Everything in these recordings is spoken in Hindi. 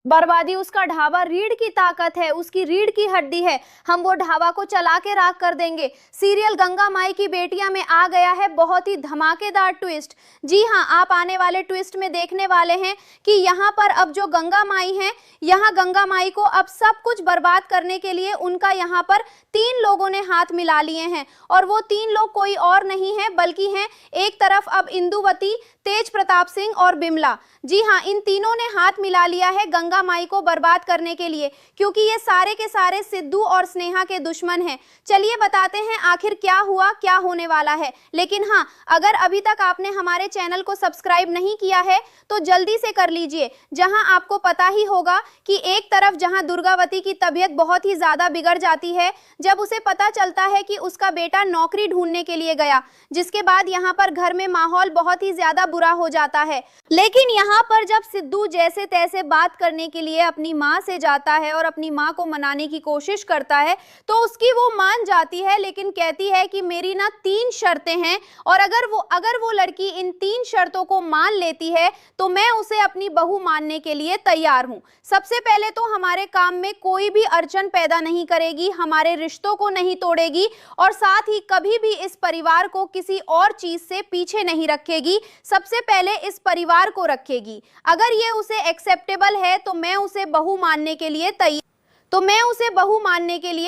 बर्बादी उसका ढाबा, रीढ़ की ताकत है, उसकी रीढ़ की हड्डी है, हम वो ढाबा को चला के राख कर देंगे। सीरियल गंगा माई की बेटियां में आ गया है बहुत ही धमाकेदार ट्विस्ट। जी हां, आप आने वाले ट्विस्ट में देखने वाले हैं कि यहाँ पर अब जो गंगा माई हैं, यहाँ गंगा माई को अब सब कुछ बर्बाद करने के लिए उनका यहाँ पर 3 लोगों ने हाथ मिला लिए हैं, और वो 3 लोग कोई और नहीं है बल्कि हैं एक तरफ अब इंदुवती, तेज प्रताप सिंह और बिमला। जी हां, इन तीनों ने हाथ मिला लिया है गंगा माई को बर्बाद करने के लिए, क्योंकि ये सारे के सारे सिद्धू और स्नेहा के दुश्मन हैं। चलिए बताते हैं आखिर क्या हुआ, क्या होने वाला है। लेकिन हां, अगर अभी तक आपने हमारे चैनल को सब्सक्राइब नहीं किया है तो जल्दी से कर लीजिए। जहां आपको पता ही होगा कि एक तरफ जहां दुर्गावती की तबीयत बहुत ही ज्यादा बिगड़ जाती है जब उसे पता चलता है कि उसका बेटा नौकरी ढूंढने के लिए गया, जिसके बाद यहाँ पर घर में माहौल बहुत ही ज्यादा बुरा हो जाता है। लेकिन यहाँ पर जब सिद्धू जैसे तैसे बात करने के लिए अपनी माँ से जाता है और अपनी माँ को मनाने की कोशिश करता है तो उसकी वो मान जाती है, लेकिन कहती है कि मेरी ना 3 शर्तें हैं, और अगर वो लड़की इन 3 शर्तों को मान लेती है तो मैं उसे अपनी बहू मानने के लिए तैयार हूँ। सबसे पहले तो हमारे काम में कोई भी अड़चन पैदा नहीं करेगी, हमारे रिश्तों को नहीं तोड़ेगी, और साथ ही कभी भी इस परिवार को किसी और चीज से पीछे नहीं रखेगी। सबसे पहले इस परिवार को रखेगी। अगर ये उसे एक्सेप्टेबल है तो मैं उसे बहू मानने के लिए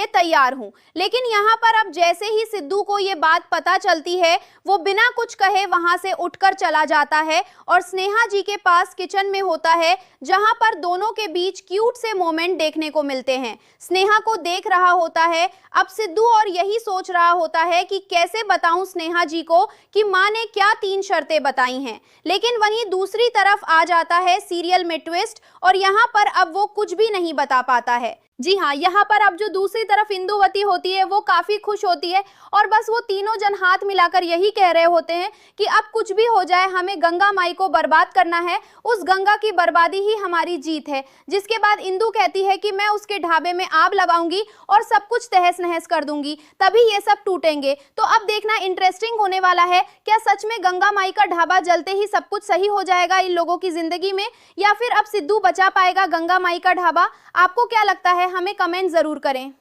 तैयार हूं। लेकिन यहाँ पर अब जैसे ही सिद्धू को ये बात पता चलती है, वो बिना कुछ कहे वहां से उठकर चला जाता है और स्नेहा जी के पास किचन में होता है, जहां पर दोनों के बीच क्यूट से मोमेंट देखने को मिलते हैं। स्नेहा को देख रहा होता है अब सिद्धू और यही सोच रहा होता है कि कैसे बताऊं स्नेहा जी को कि माँ ने क्या 3 शर्तें बताई हैं। लेकिन वहीं दूसरी तरफ आ जाता है सीरियल में ट्विस्ट, और यहाँ पर अब वो कुछ भी नहीं बता पाता है। जी हाँ, यहाँ पर अब जो दूसरी तरफ इंदुवती होती है वो काफी खुश होती है, और बस वो तीनों जन हाथ मिलाकर यही कह रहे होते हैं कि अब कुछ भी हो जाए हमें गंगा माई को बर्बाद करना है, उस गंगा की बर्बादी ही हमारी जीत है। जिसके बाद इंदु कहती है कि मैं उसके ढाबे में आग लगाऊंगी और सब कुछ तहस नहस कर दूंगी, तभी ये सब टूटेंगे। तो अब देखना इंटरेस्टिंग होने वाला है, क्या सच में गंगा माई का ढाबा जलते ही सब कुछ सही हो जाएगा इन लोगों की जिंदगी में, या फिर अब सिद्धू बचा पाएगा गंगा माई का ढाबा। आपको क्या लगता है, हमें कमेंट जरूर करें।